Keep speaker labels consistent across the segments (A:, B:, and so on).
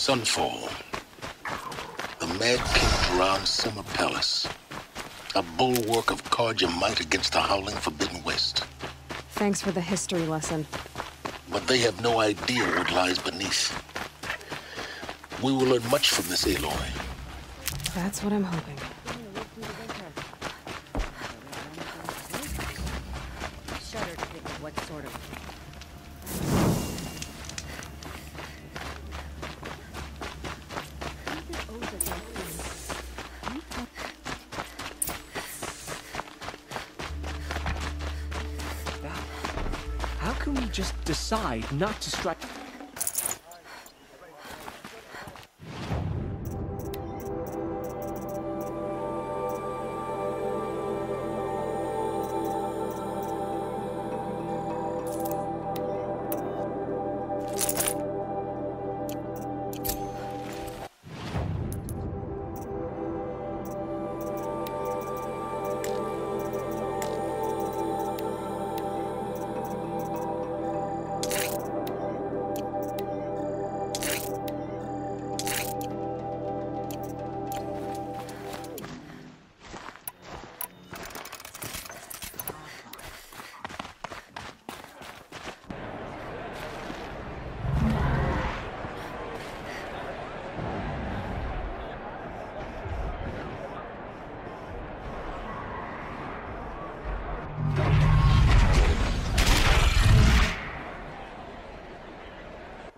A: Sunfall. The Mad King drowns Summer Palace. A bulwark of Carja might against the howling Forbidden West.
B: Thanks for the history lesson.
A: But they have no idea what lies beneath. We will learn much from this Aloy.
B: That's what I'm hoping.
C: Shudder to think of what sort of...
D: How can we just decide not to strike?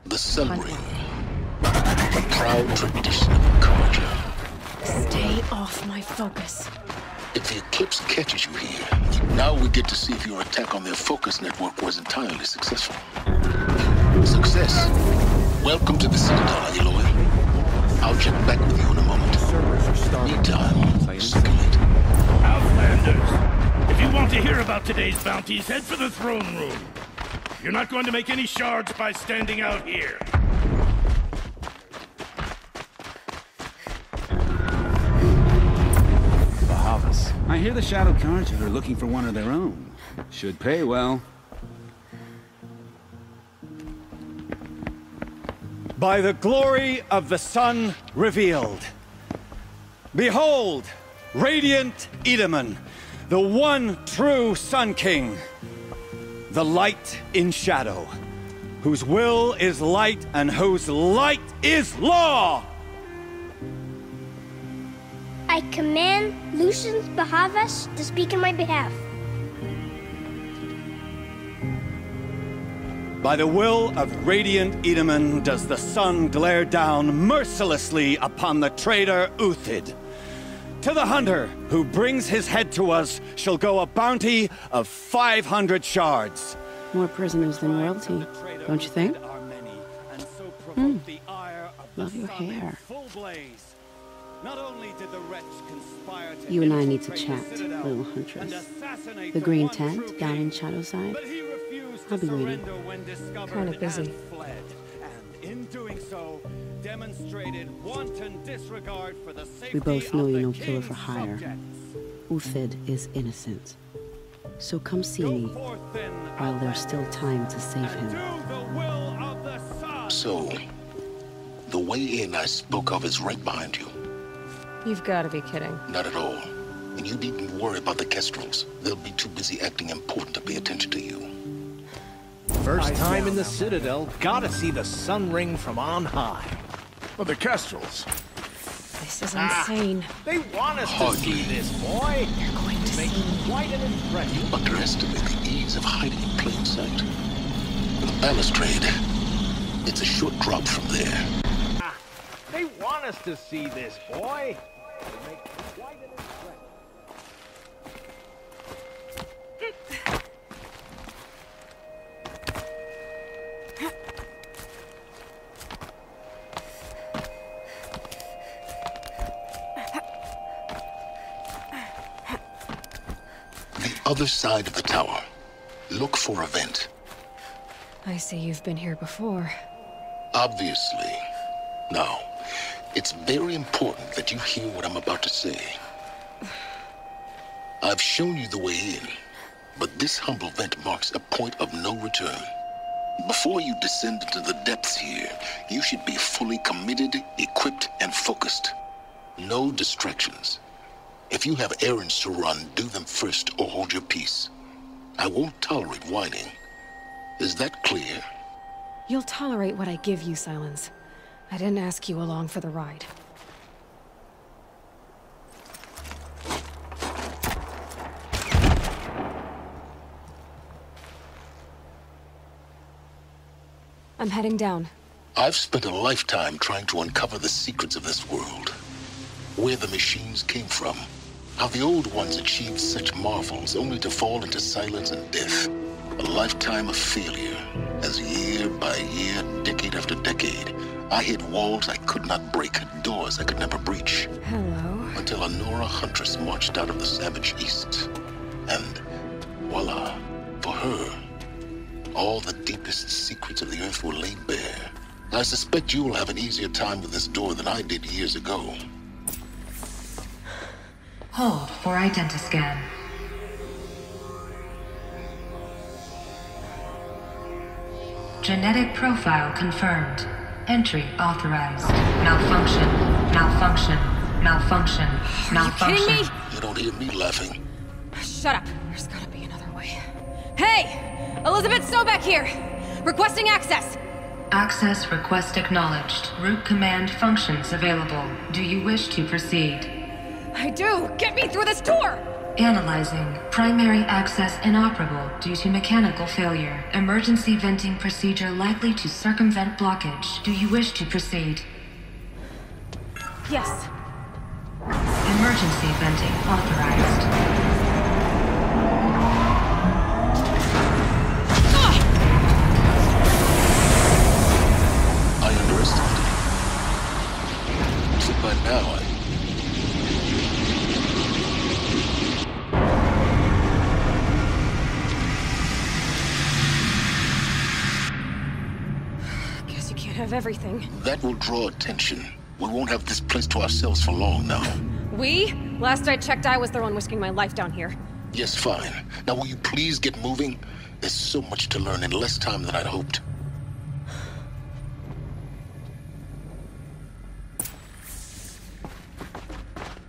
A: The Sun Ring. A proud tradition of Carja.
B: Stay off my focus.
A: If the eclipse catches you here, now we get to see if your attack on their focus network was entirely successful. Success. Welcome to the Citadel, Aloy. I'll check back with you in a moment. Meantime, circulate.
E: Outlanders! If you want to hear about today's bounties, head for the throne room. You're not going to make any shards by standing out here.
F: Bahavas. I hear the Shadow Carja are looking for one of their own. Should pay well.
G: By the glory of the sun revealed. Behold, radiant Edaman, the one true Sun King. The light in shadow, whose will is light and whose light is law!
H: I command Lucius Bahavas to speak in my behalf.
G: By the will of radiant Edaman does the sun glare down mercilessly upon the traitor Uthid. To the hunter who brings his head to us shall go a bounty of 500 shards.
I: More prisoners than royalty, don't you think? Love your hair. You and I need to chat, little huntress. The green tent down in Shadowside. I'll be waiting.
B: Kinda busy.
G: In doing so, demonstrated wanton disregard for the safety
I: We both know
G: of
I: you're
G: the
I: no killer
G: king's
I: for hire.
G: subjects.
I: Uthid is innocent. So come see me while there's still time to save him.
A: So, the way in I spoke of is right behind you.
B: You've got to be kidding.
A: Not at all. And you needn't worry about the Kestrels. They'll be too busy acting important to pay attention to you.
D: First time in the Citadel, gotta see the Sun Ring from on high.
E: Well, the Kestrels.
B: This is insane.
D: They want us to see this, boy.
B: You're going to
D: Make
B: see.
D: quite an impression.
A: You underestimate the ease of hiding in plain sight. The balustrade. It's a short drop from there.
D: They want us to see this, boy. They make quite an impression.
A: Other side of the tower. Look for a vent.
B: I see you've been here before.
A: Obviously. Now, it's very important that you hear what I'm about to say. I've shown you the way in, but this humble vent marks a point of no return. Before you descend into the depths here, you should be fully committed, equipped, and focused. No distractions. If you have errands to run, do them first or hold your peace. I won't tolerate whining. Is that clear?
B: You'll tolerate what I give you, Silence. I didn't ask you along for the ride. I'm heading down.
A: I've spent a lifetime trying to uncover the secrets of this world. Where the machines came from. How the old ones achieved such marvels only to fall into silence and death. A lifetime of failure, as year by year, decade after decade, I hit walls I could not break, doors I could never breach.
B: Hello.
A: Until a Nora huntress marched out of the savage east. And voila, for her, all the deepest secrets of the Earth were laid bare. I suspect you will have an easier time with this door than I did years ago.
J: Hold for identiscan. Genetic profile confirmed. Entry authorized. Malfunction. Malfunction. Malfunction. Malfunction.
B: Are you kidding me?
A: You don't hear me laughing.
B: Shut up. There's gotta be another way. Hey! Elizabeth Sobeck here! Requesting access!
J: Access request acknowledged. Root command functions available. Do you wish to proceed?
B: I do! Get me through this door!
J: Analyzing. Primary access inoperable due to mechanical failure. Emergency venting procedure likely to circumvent blockage. Do you wish to proceed?
B: Yes.
J: Emergency venting authorized.
A: I underestimated you. So by now
B: Guess you can't have everything.
A: that will draw attention. We won't have this place to ourselves for long now.
B: We? Last I checked, I was the one risking my life down here.
A: Yes, fine. Now will you please get moving? There's so much to learn in less time than I'd hoped.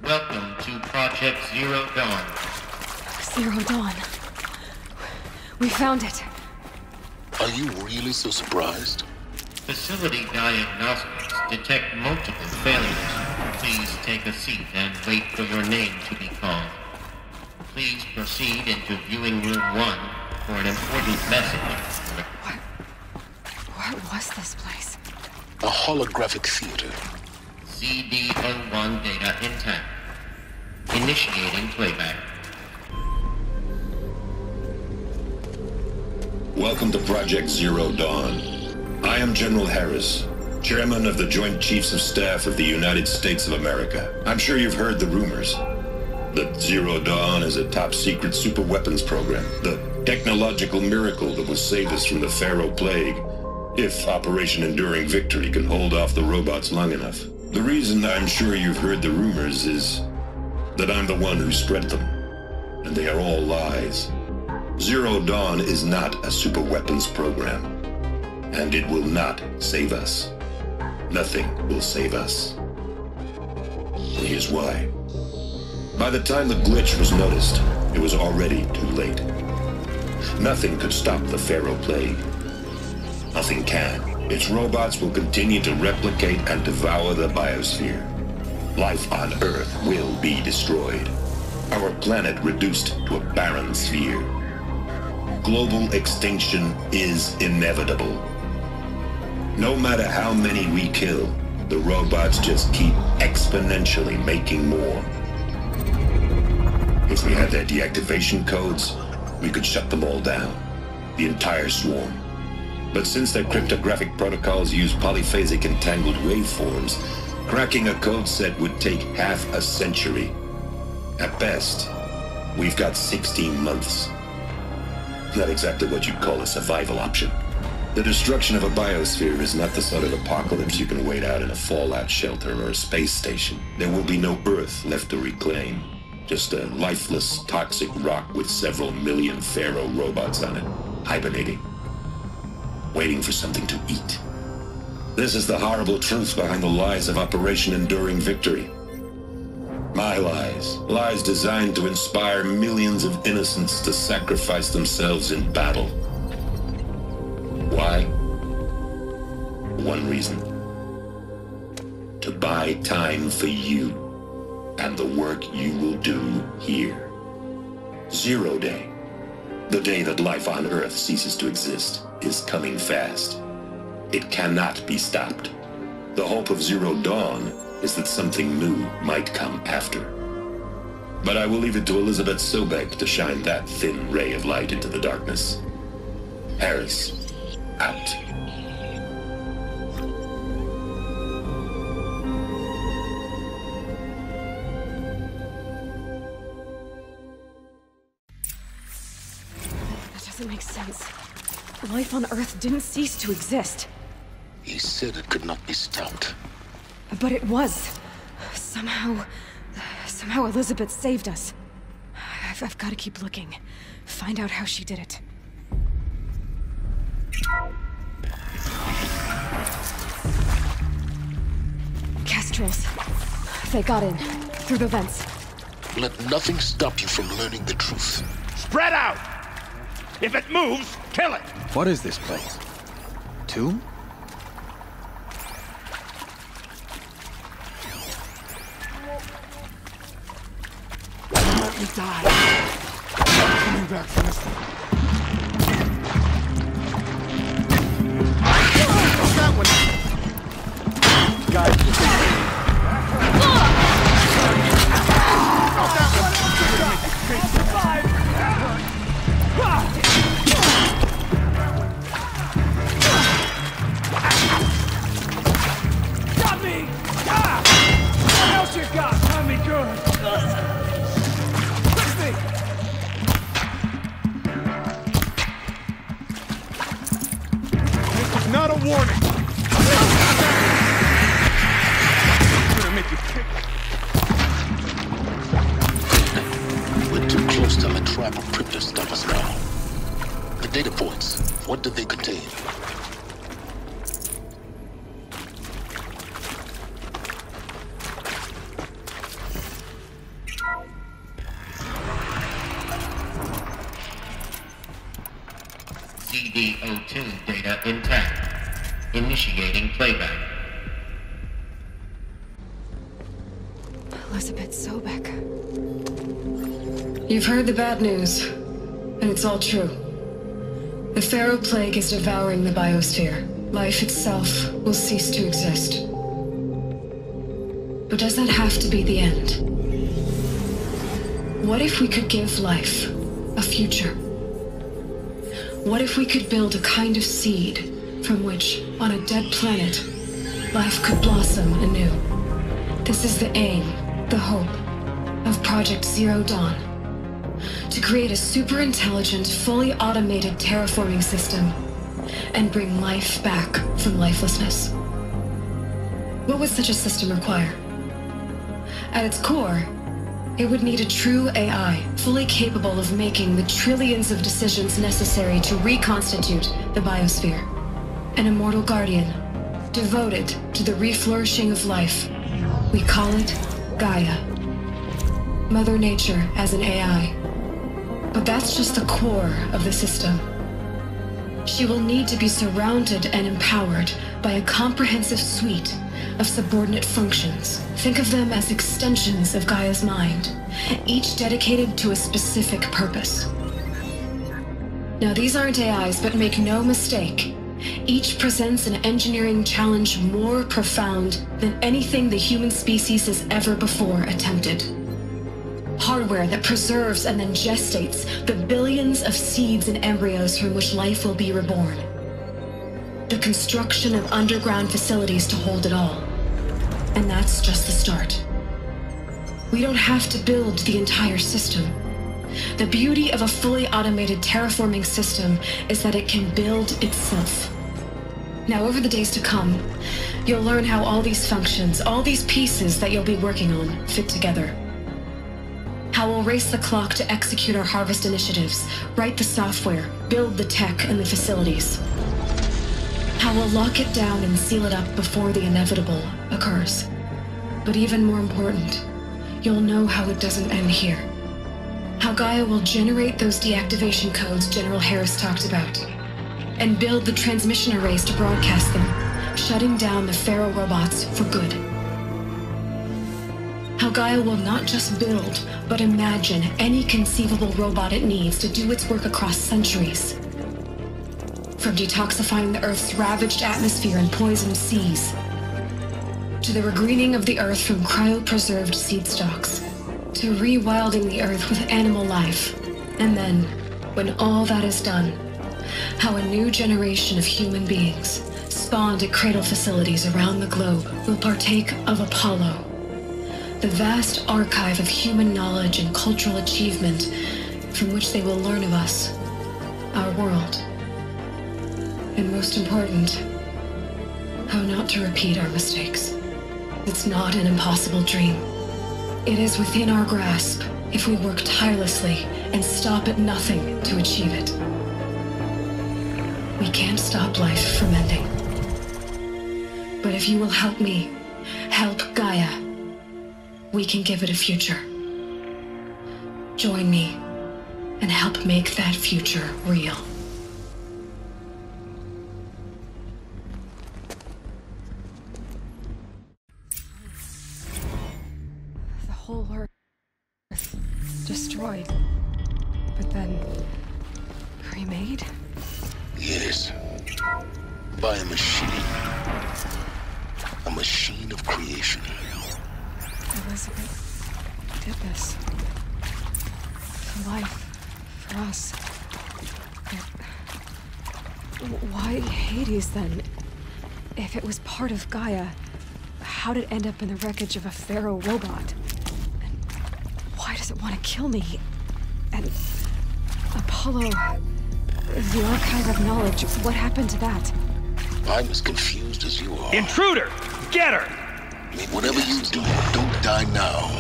K: Welcome to Project Zero Dawn.
B: Zero Dawn. We found it.
K: Are you really so surprised? Facility diagnostics detect multiple failures. Please take a seat and wait for your name to be called. Please proceed into viewing room 1 for an important message.
B: What was this place?
A: A holographic theater.
K: CD01 data intact. Initiating playback.
L: Welcome to Project Zero Dawn. I am General Helis, Chairman of the Joint Chiefs of Staff of the United States of America. I'm sure you've heard the rumors that Zero Dawn is a top-secret superweapons program, the technological miracle that will save us from the Pharaoh Plague, if Operation Enduring Victory can hold off the robots long enough. The reason I'm sure you've heard the rumors is that I'm the one who spread them, and they are all lies. Zero Dawn is not a superweapons program, and it will not save us. Nothing will save us. And here's why. By the time the glitch was noticed, it was already too late. Nothing could stop the Pharaoh Plague. Nothing can. Its robots will continue to replicate and devour the biosphere. Life on Earth will be destroyed. Our planet reduced to a barren sphere. Global extinction is inevitable. No matter how many we kill, the robots just keep exponentially making more. If we had their deactivation codes, we could shut them all down. The entire swarm. But since their cryptographic protocols use polyphasic entangled waveforms, cracking a code set would take half a century. At best, we've got 16 months. Not exactly what you'd call a survival option. The destruction of a biosphere is not the sort of apocalypse you can wait out in a fallout shelter or a space station. There will be no Earth left to reclaim. Just a lifeless, toxic rock with several million Pharaoh robots on it, hibernating. waiting for something to eat. This is the horrible truth behind the lies of Operation Enduring Victory. My lies. Lies designed to inspire millions of innocents to sacrifice themselves in battle. Why? One reason. To buy time for you and the work you will do here. 0 Day. The day that life on Earth ceases to exist is coming fast. It cannot be stopped. The hope of Zero Dawn is that something new might come after. But I will leave it to Elizabeth Sobek to shine that thin ray of light into the darkness. Helis, out.
B: That doesn't make sense. Life on Earth didn't cease to exist.
A: He said it could not be stopped.
B: But it was. Somehow Elizabeth saved us. I've got to keep looking. Find out how she did it. Kestrels. They got in. Through the vents.
A: Let nothing stop you from learning the truth.
D: Spread out! If it moves, kill it!
G: What is this place? Tomb?
E: Let me die. I'm coming back for this one.
D: That one! Guys,
E: Got me! What else you got? Tell me good.
D: this is not a warning! I'm gonna make you kick.
A: We're too close to the trap of crypto stop us now. The data points, what did they contain?
K: CD02 data intact. Initiating playback.
B: Elizabeth Sobek.
J: You've heard the bad news, and it's all true. The Pharaoh Plague is devouring the biosphere. Life itself will cease to exist. But does that have to be the end? What if we could give life a future? What if we could build a kind of seed from which, on a dead planet, life could blossom anew? This is the aim, the hope, of Project Zero Dawn. To create a super-intelligent, fully automated terraforming system and bring life back from lifelessness. What would such a system require? At its core, it would need a true AI, fully capable of making the trillions of decisions necessary to reconstitute the biosphere. An immortal guardian, devoted to the reflourishing of life. We call it Gaia. Mother Nature as an AI. But that's just the core of the system. She will need to be surrounded and empowered by a comprehensive suite of subordinate functions. Think of them as extensions of Gaia's mind, each dedicated to a specific purpose. Now, these aren't AIs, but make no mistake, each presents an engineering challenge more profound than anything the human species has ever before attempted. Hardware that preserves and then gestates the billions of seeds and embryos from which life will be reborn. The construction of underground facilities to hold it all. And that's just the start. We don't have to build the entire system. The beauty of a fully automated terraforming system is that it can build itself. Now, over the days to come, you'll learn how all these functions, all these pieces that you'll be working on, fit together. How we'll race the clock to execute our harvest initiatives, write the software, build the tech and the facilities. How we'll lock it down and seal it up before the inevitable occurs. But even more important, you'll know how it doesn't end here. How Gaia will generate those deactivation codes General Harris talked about, and build the transmission arrays to broadcast them, shutting down the Pharaoh robots for good. How Gaia will not just build, but imagine any conceivable robot it needs to do its work across centuries. From detoxifying the Earth's ravaged atmosphere and poisoned seas, to the regreening of the Earth from cryopreserved seed stalks, to rewilding the Earth with animal life. And then, when all that is done, how a new generation of human beings, spawned at cradle facilities around the globe, will partake of Apollo, the vast archive of human knowledge and cultural achievement from which they will learn of us, our world. And most important, how not to repeat our mistakes. It's not an impossible dream. It is within our grasp if we work tirelessly and stop at nothing to achieve it. We can't stop life from ending. But if you will help me, help Gaia, we can give it a future. Join me and help make that future real.
B: The whole Earth destroyed, but then remade?
A: Yes. By a machine. A machine of creation.
B: Elizabeth did this. For life. For us. But why Hades then? If it was part of Gaia, how did it end up in the wreckage of a Pharaoh robot? And why does it want to kill me? And Apollo, the archive of knowledge, what happened to that?
A: I'm as confused as you are.
D: Intruder! Get her!
A: Whatever you do, don't die now.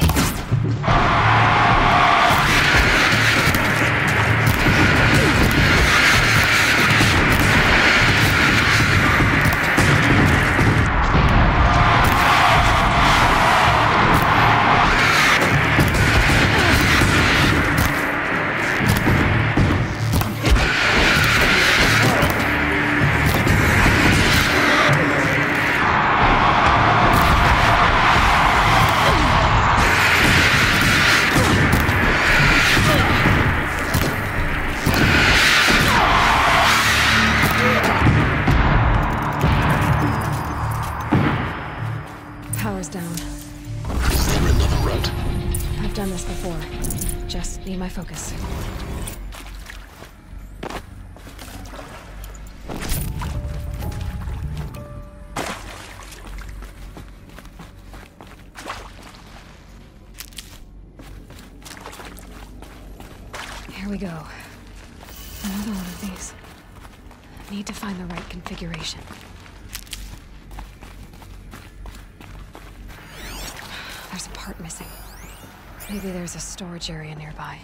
B: My focus. Here we go. Another one of these. Need to find the right configuration. There's a part missing. Maybe there's a storage area nearby.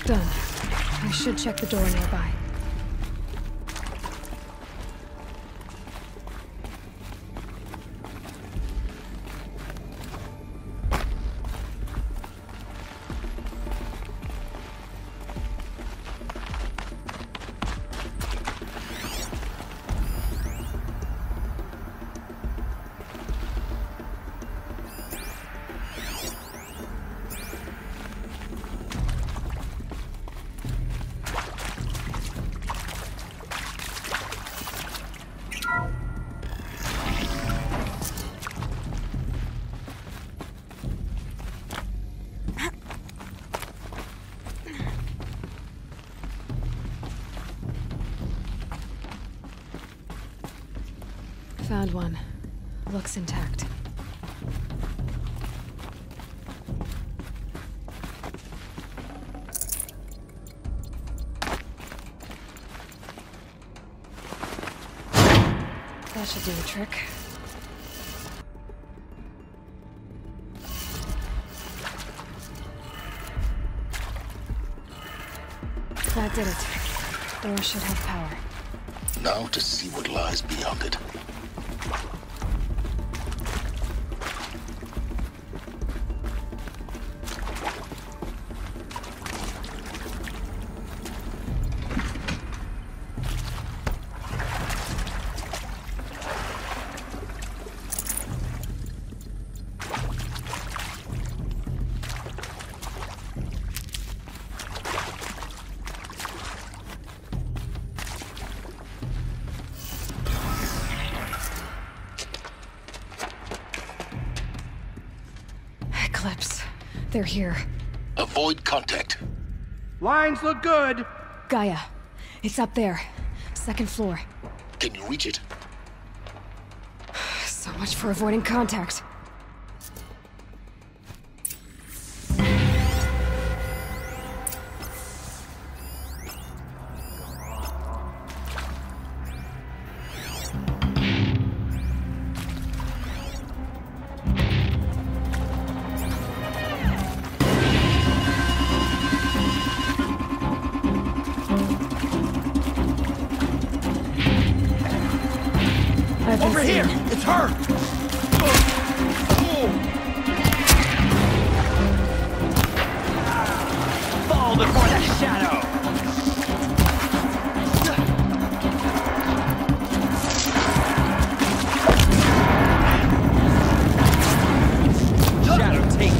B: Done. I should check the door nearby. Found one. Looks intact. That should do the trick. That did it. Door should have power.
A: Now to see what lies beyond it.
B: They're here.
A: Avoid contact.
D: Lines look good.
B: Gaia. It's up there. Second floor.
A: Can you reach it?
B: So much for avoiding contact.
D: Over here! It's her! Fall before the shadow! Shadow, take you!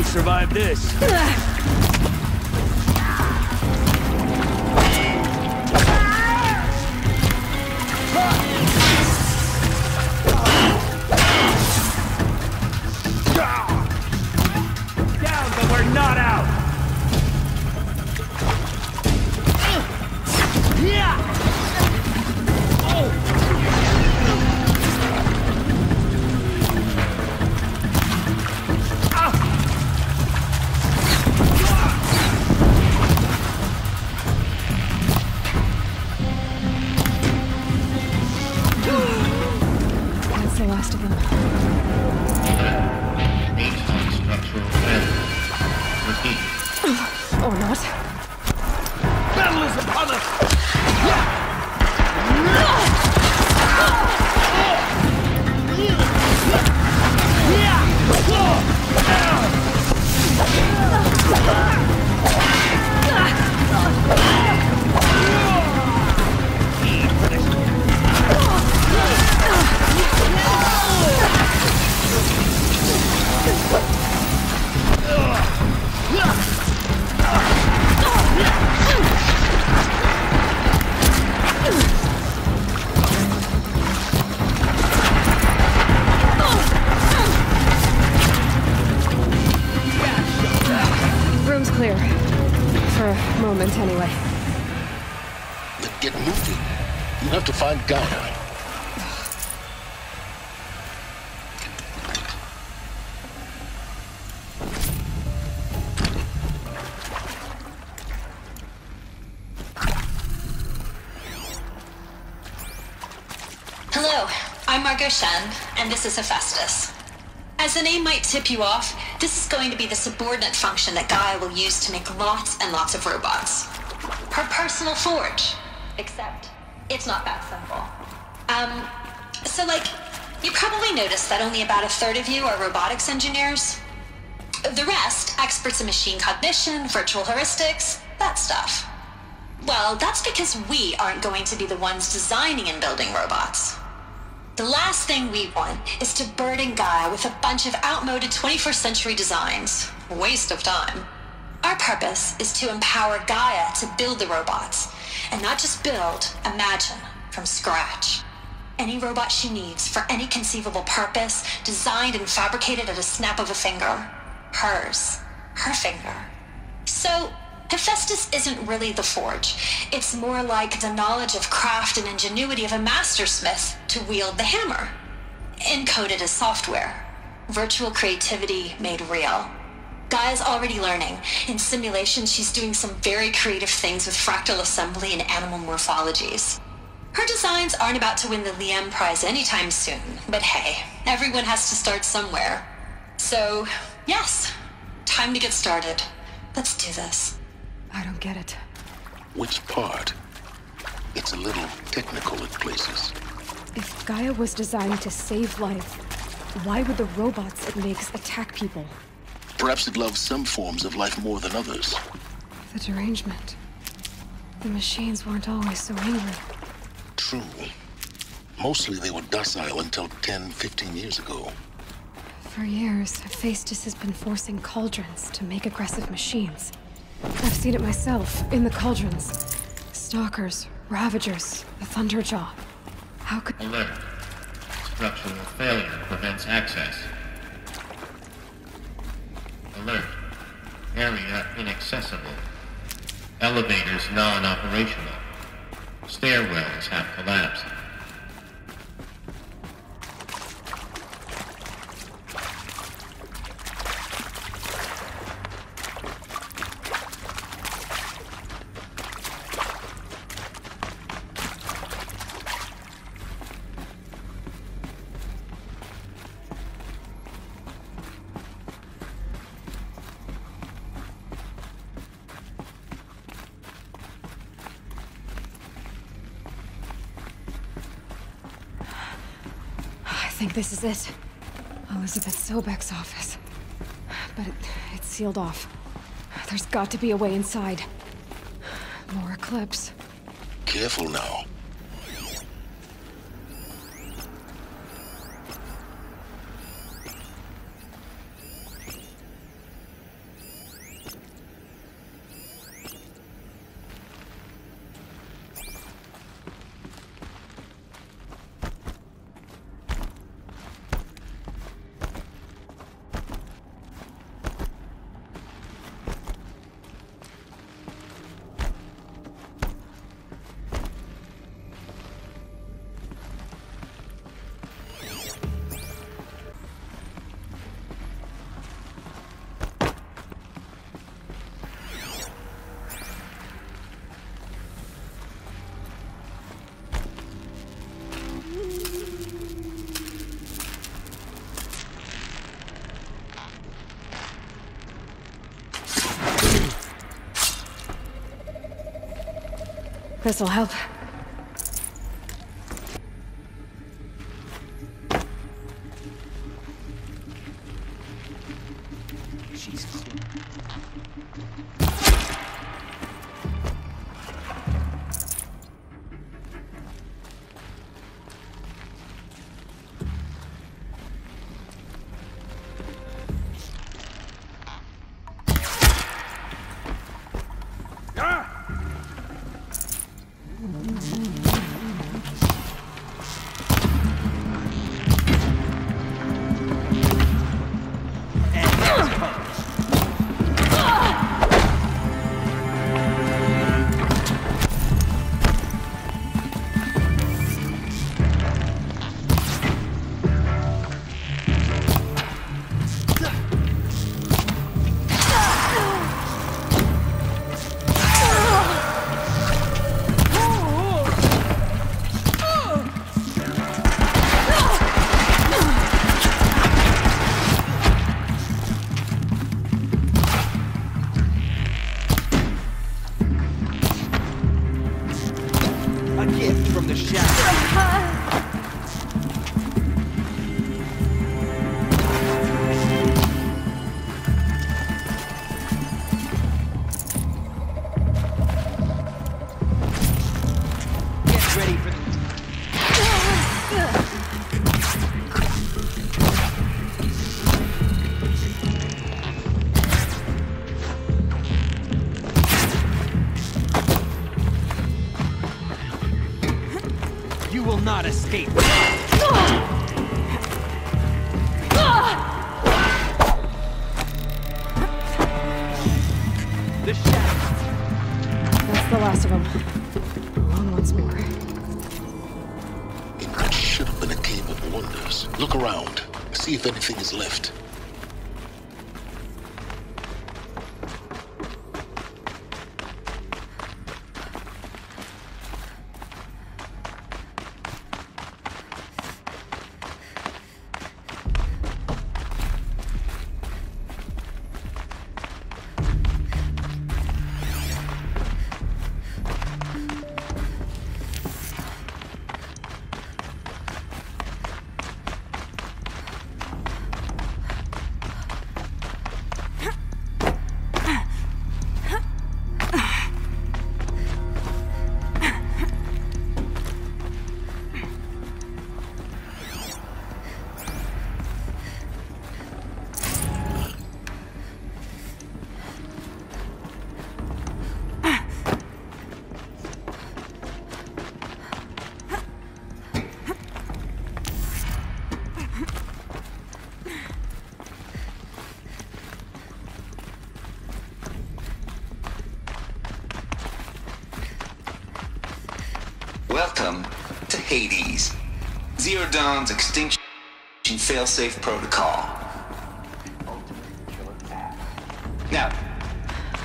D: Survive this. Down, but we're not out. Yeah.
B: That's the last of them.
K: Structural failure. Repeat.
B: Or not.
D: Battle is upon us!
B: Room's clear. For a moment, anyway.
A: Then get moving. You have to find Gaia.
M: Hello, I'm Margot Shen, and this is Hephaestus. As the name might tip you off, this is going to be the subordinate function that Gaia will use to make lots and lots of robots. Her personal forge. Except, it's not that simple. You probably noticed that only about a third of you are robotics engineers. The rest, experts in machine cognition, virtual heuristics, that stuff. Well, that's because we aren't going to be the ones designing and building robots. The last thing we want is to burden Gaia with a bunch of outmoded 21st century designs. Waste of time. Our purpose is to empower Gaia to build the robots, and not just build, imagine, from scratch. Any robot she needs for any conceivable purpose, designed and fabricated at a snap of a finger. Hers. Her finger. So, Hephaestus isn't really the forge. It's more like the knowledge of craft and ingenuity of a mastersmith to wield the hammer. Encoded as software. Virtual creativity made real. Gaia's already learning. In simulation, she's doing some very creative things with fractal assembly and animal morphologies. Her designs aren't about to win the Liam Prize anytime soon, but hey, everyone has to start somewhere. So, yes, time to get started. Let's do this.
B: I don't get it.
A: Which part? It's a little technical at places.
B: If Gaia was designed to save life, why would the robots it makes attack people?
A: Perhaps it loves some forms of life more than others.
B: The derangement. The machines weren't always so angry.
A: True. Mostly they were docile until 10, 15 years ago.
B: For years, Hephaestus has been forcing cauldrons to make aggressive machines. I've seen it myself, in the cauldrons. Stalkers, Ravagers, the Thunderjaw. How could—
K: Alert. Structural failure prevents access. Alert. Area inaccessible. Elevators non-operational. Stairwells have collapsed.
B: I think this is it. Elizabeth Sobek's office. But it's sealed off. There's got to be a way inside. More Eclipse.
A: Careful now.
B: This'll help.
G: Jesus. not escape. The shadow.
B: That's the last of them. Along once more.
A: It should have been a game of wonders. Look around. See if anything is left.
N: Welcome to Hades, Zero Dawn's extinction failsafe protocol. Now,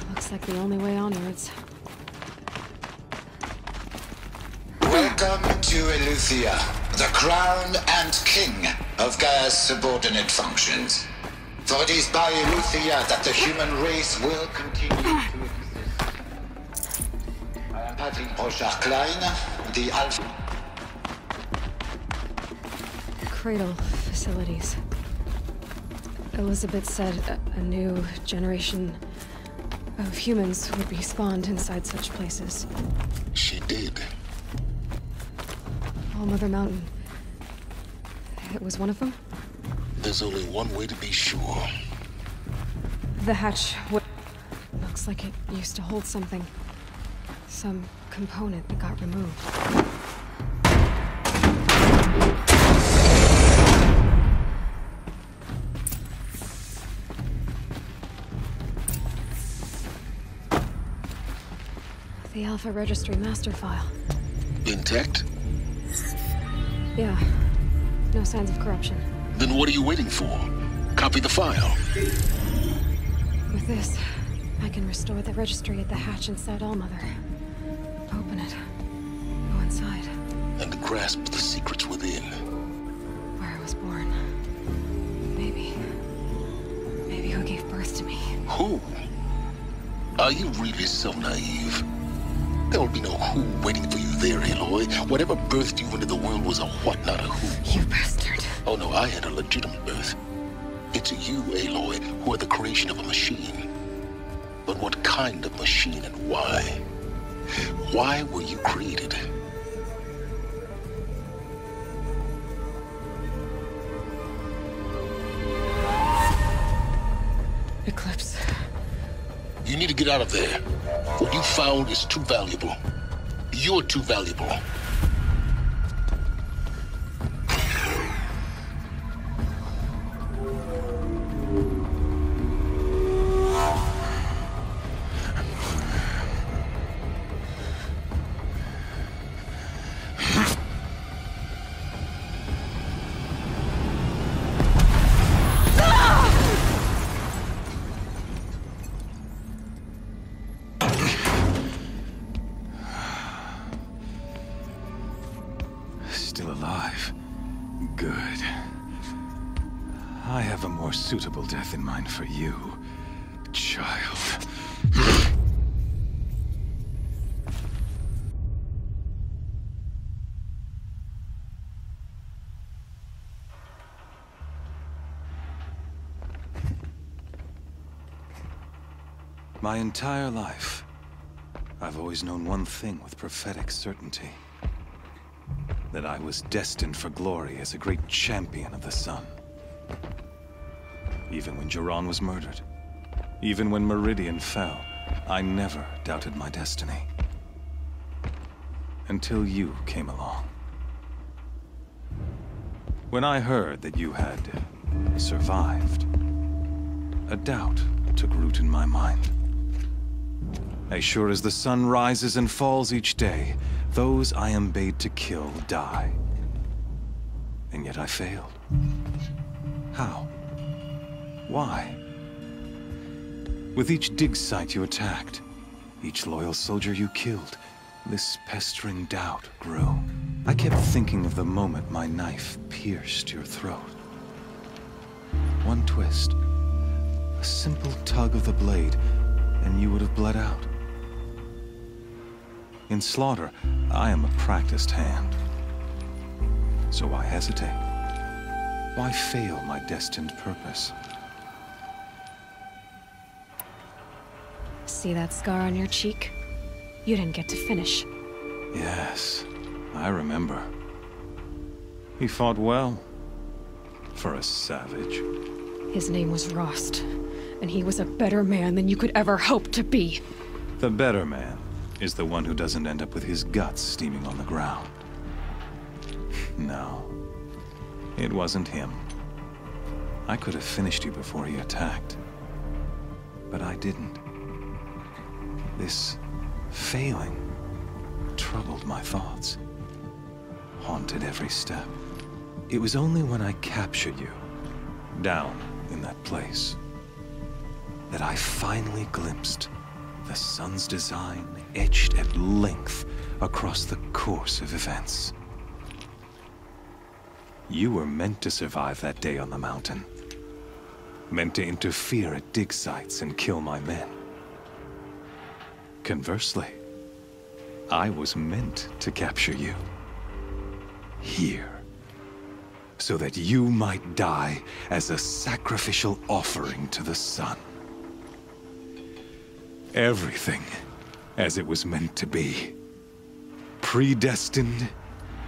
B: looks like the only way onwards.
O: Welcome to Eleuthia, the crown and king of Gaia's subordinate functions. For it is by Eleuthia that the human race will continue to exist. I am Patrick Brochard Klein, the Alpha.
B: Cradle facilities. Elizabeth said a new generation of humans would be spawned inside such places.
A: She did.
B: All Mother Mountain. It was one of them?
A: There's only one way to be sure.
B: The hatch looks like it used to hold something. Some component that got removed. The Alpha Registry master file.
A: Intact?
B: Yeah. No signs of corruption.
A: Then what are you waiting for? Copy the file.
B: With this, I can restore the registry at the hatch inside Allmother. Open it. Go inside.
A: And grasp the secrets within.
B: Where I was born. Maybe who gave birth to me.
A: Who? Are you really so naive? There will be no who waiting for you there, Aloy. Whatever birthed you into the world was a what, not a who.
B: You bastard.
A: Oh no, I had a legitimate birth. It's you, Aloy, who are the creation of a machine. But what kind of machine and why? Why were you created?
B: Eclipse.
A: You need to get out of there. What you found is too valuable. You're too valuable.
F: Still alive. Good. I have a more suitable death in mind for you, child. My entire life, I've always known one thing with prophetic certainty. That I was destined for glory as a great champion of the sun. Even when Jiran was murdered, even when Meridian fell, I never doubted my destiny. Until you came along. When I heard that you had survived, a doubt took root in my mind. As sure as the sun rises and falls each day, those I am bade to kill die. And yet I failed. How? Why? With each dig site you attacked, each loyal soldier you killed, this pestering doubt grew. I kept thinking of the moment my knife pierced your throat. One twist, a simple tug of the blade, and you would have bled out. In slaughter, I am a practiced hand. So why hesitate? Why fail my destined purpose?
B: See that scar on your cheek? You didn't get to finish.
F: Yes, I remember. He fought well. For a savage.
B: His name was Rost, and he was a better man than you could ever hope to be.
F: The better man is the one who doesn't end up with his guts steaming on the ground. No, it wasn't him. I could have finished you before he attacked. But I didn't. This failing troubled my thoughts, haunted every step. It was only when I captured you, down in that place, that I finally glimpsed the sun's design etched at length across the course of events. You were meant to survive that day on the mountain. Meant to interfere at dig sites and kill my men. Conversely, I was meant to capture you. Here. So that you might die as a sacrificial offering to the sun. Everything as it was meant to be. Predestined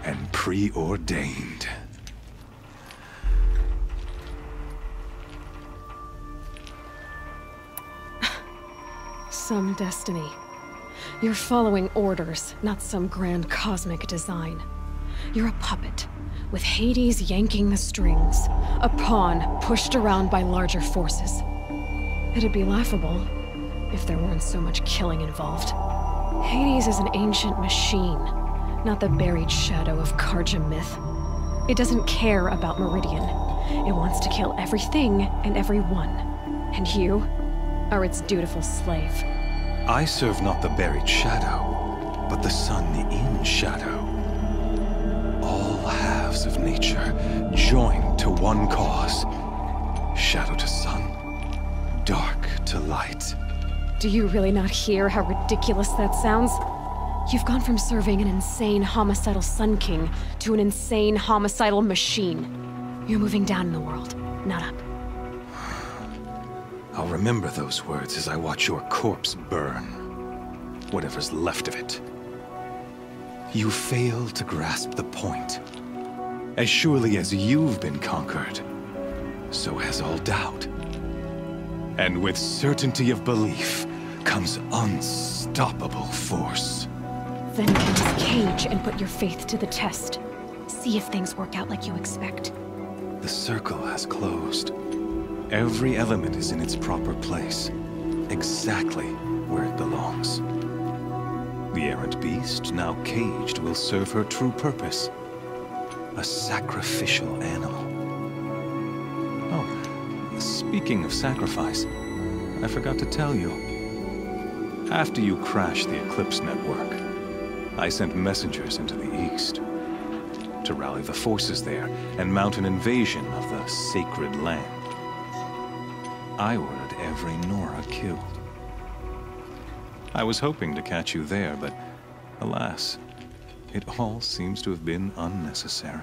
F: and preordained.
B: Some destiny. You're following orders, not some grand cosmic design. You're a puppet, with Hades yanking the strings, a pawn pushed around by larger forces. It'd be laughable if there weren't so much killing involved. Hades is an ancient machine, not the buried shadow of Karja myth. It doesn't care about Meridian. It wants to kill everything and everyone. And you are its dutiful slave.
F: I serve not the buried shadow, but the sun in shadow. All halves of nature joined to one cause. Shadow to sun, dark to light.
B: Do you really not hear how ridiculous that sounds? You've gone from serving an insane homicidal Sun King to an insane homicidal machine. You're moving down in the world, not up.
F: I'll remember those words as I watch your corpse burn. Whatever's left of it. You fail to grasp the point. As surely as you've been conquered, so has all doubt. And with certainty of belief comes unstoppable force.
B: Then get this cage and put your faith to the test. See if things work out like you expect.
F: The circle has closed. Every element is in its proper place, exactly where it belongs. The errant beast, now caged, will serve her true purpose. A sacrificial animal. Oh, speaking of sacrifice, I forgot to tell you. After you crashed the Eclipse network, I sent messengers into the east to rally the forces there and mount an invasion of the sacred land. I ordered every Nora killed. I was hoping to catch you there, but alas, it all seems to have been unnecessary.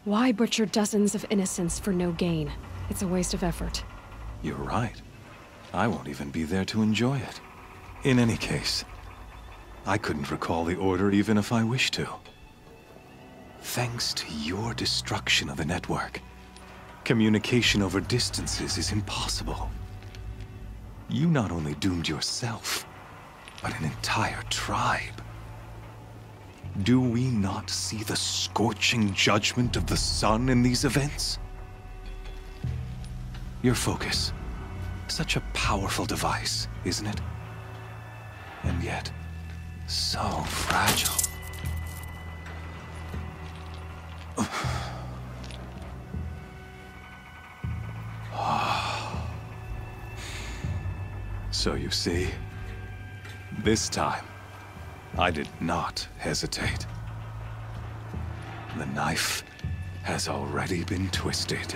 B: Why butcher dozens of innocents for no gain? It's a waste of effort.
F: You're right. I won't even be there to enjoy it. In any case, I couldn't recall the order even if I wished to. Thanks to your destruction of the network, communication over distances is impossible. You not only doomed yourself, but an entire tribe. Do we not see the scorching judgment of the sun in these events? Your focus. Such a powerful device, isn't it? And yet, so fragile. So you see, this time, I did not hesitate. The knife has already been twisted.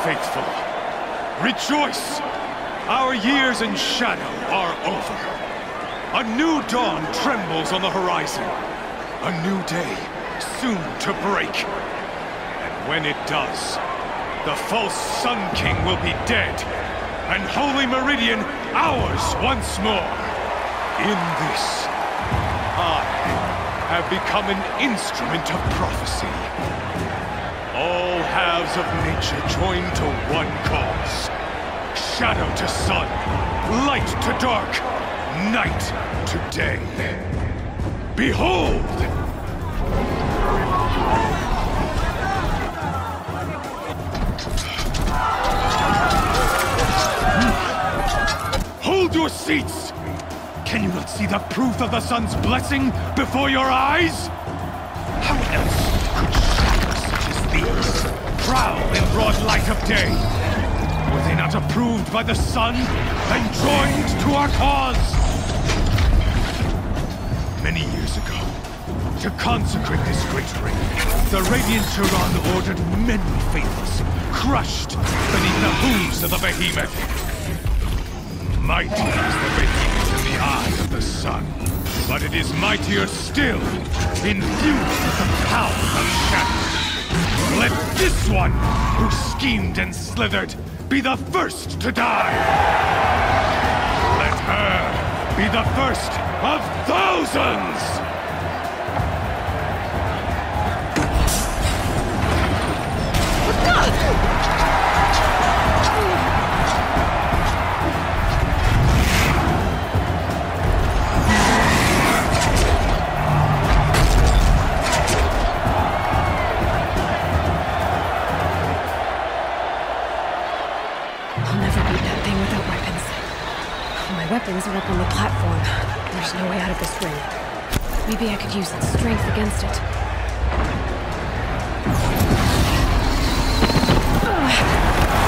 P: Faithful, rejoice! Our years in shadow are over. A new dawn trembles on the horizon. A new day soon to break. And when it does, the false Sun King will be dead, and Holy Meridian ours once more. In this, I have become an instrument of prophecy. All halves of nature join to one cause. Shadow to sun, light to dark, night to day. Behold! Hold your seats! Can you not see the proof of the sun's blessing before your eyes? How else could shadows such as these prowl in broad light of day? Were they not approved by the sun and joined to our cause? Many years ago, to consecrate this great ring, the Radiant Turan ordered many faithless, crushed beneath the hooves of the behemoth. Mighty is the behemoth in the eye of the sun, but it is mightier still, infused with the power of shadow. Let this one, who schemed and slithered, be the first to die! Let her be the first of thousands!
B: Weapons are up on the platform. There's no way out of this ring. Maybe I could use its strength against it.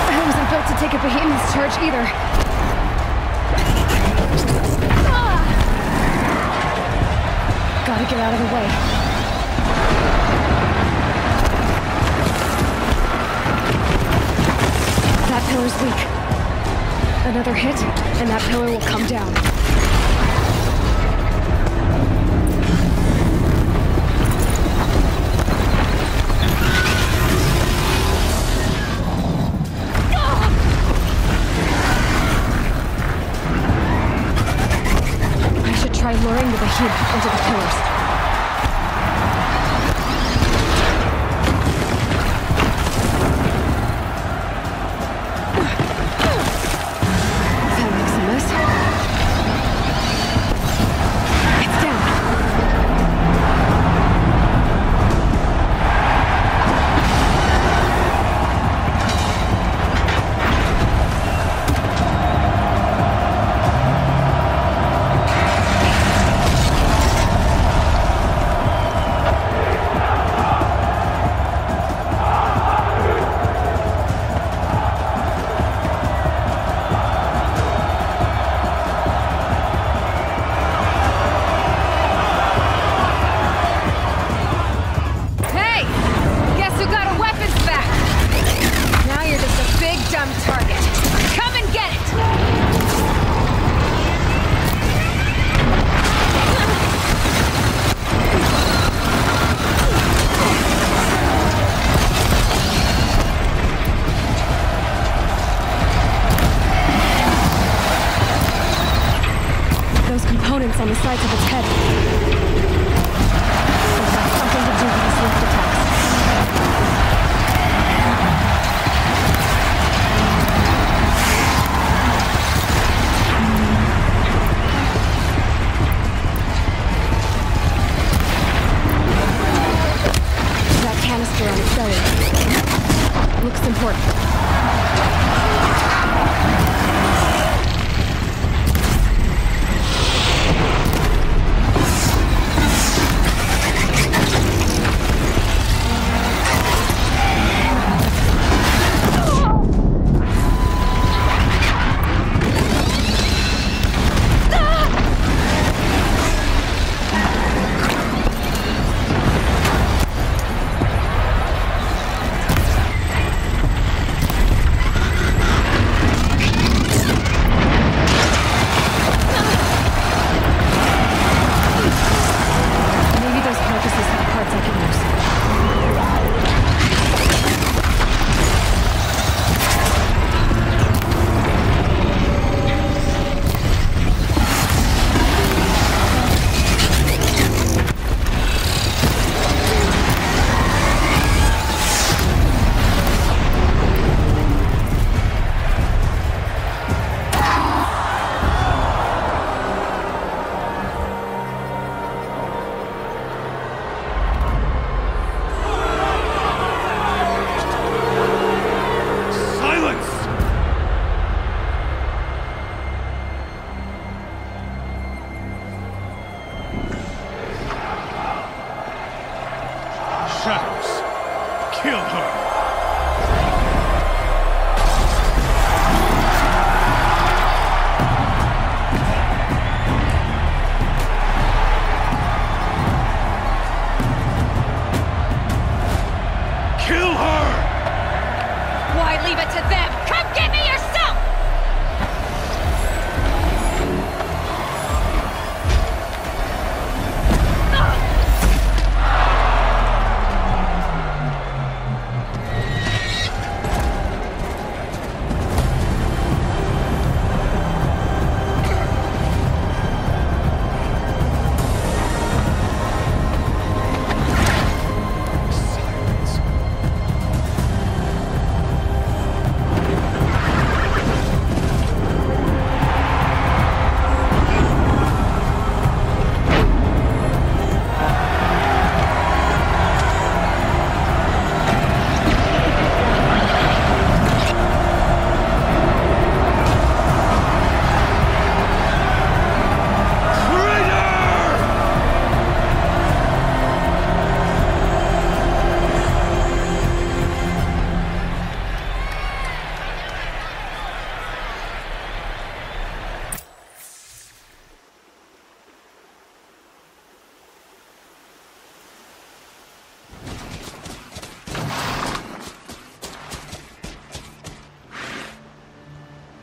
B: I wasn't built to take a behemoth's charge either. Gotta get out of the way. That pillar's weak. Another hit, and that pillar will come down. I should try luring the behemoth into the pillars. the sides of its head. It has something to do with the swift attacks. That canister on its belly looks important.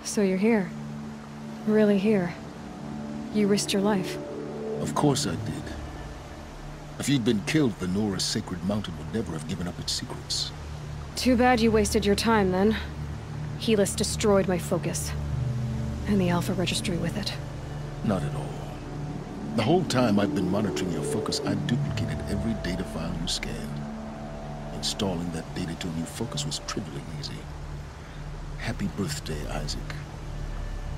B: So you're here. Really here. You risked your life.
A: Of course I did. If you'd been killed, the Nora's sacred mountain would never have given up its secrets.
B: Too bad you wasted your time, then. Helis destroyed my focus. And the Alpha Registry with it.
A: Not at all. The whole time I've been monitoring your focus, I duplicated every data file you scanned. Installing that data to a new focus was trivially easy. Happy birthday, Isaac.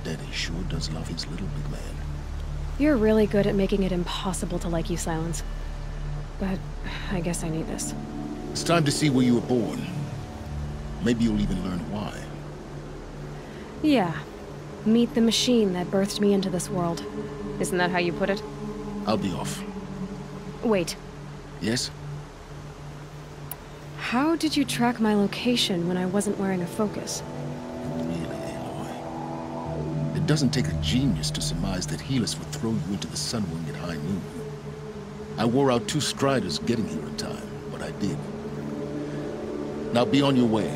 A: Daddy sure does love his little big man.
B: You're really good at making it impossible to like you, Silence. But I guess I need this.
A: It's time to see where you were born. Maybe you'll even learn why.
B: Yeah. Meet the machine that birthed me into this world. Isn't that how you put it?
A: I'll be off.
B: Wait.
A: Yes?
B: How did you track my location when I wasn't wearing a focus?
A: It doesn't take a genius to surmise that Helis would throw you into the Sunwing at high noon. I wore out 2 striders getting here in time, but I did. Now be on your way.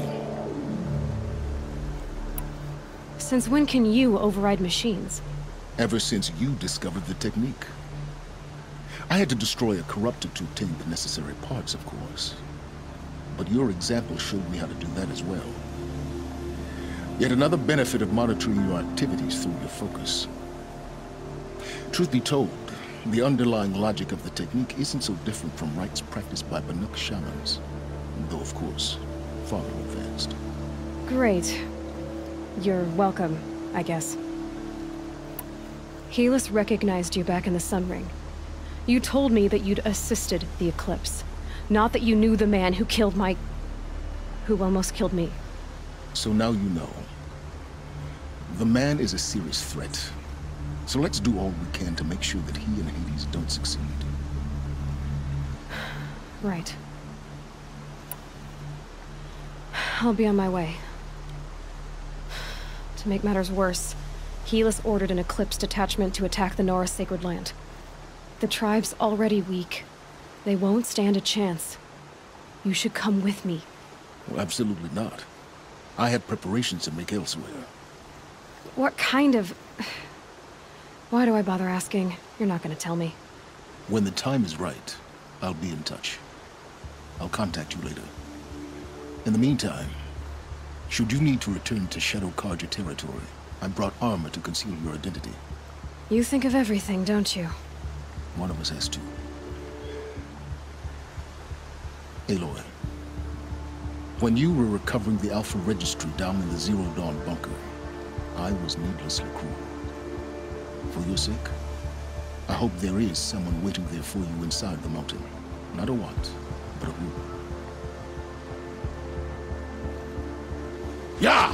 B: Since when can you override machines?
A: Ever since you discovered the technique. I had to destroy a corruptor to obtain the necessary parts, of course. But your example showed me how to do that as well. Yet another benefit of monitoring your activities through your focus. Truth be told, The underlying logic of the technique isn't so different from rites practiced by Banuk shamans, though of course, far more advanced.
B: Great. You're welcome, I guess. Helis recognized you back in the Sun Ring. You told me that you'd assisted the eclipse, not that you knew the man who killed who almost killed me.
A: So now you know. The man is a serious threat. So let's do all we can to make sure that he and Hades don't succeed.
B: Right. I'll be on my way. To make matters worse, Helis ordered an Eclipse detachment to attack the Nora Sacred Land. The tribe's already weak. They won't stand a chance. You should come with me.
A: Well, absolutely not. I had preparations to make elsewhere.
B: What kind of... Why do I bother asking? You're not gonna tell me.
A: When the time is right, I'll be in touch. I'll contact you later. In the meantime, should you need to return to Shadow Karja territory, I brought armor to conceal your identity.
B: You think of everything, don't you?
A: One of us has to. Aloy, when you were recovering the Alpha Registry down in the Zero Dawn bunker, I was needlessly cruel. For your sake, I hope there is someone waiting there for you inside the mountain. Not a what, but a who.
E: Yeah!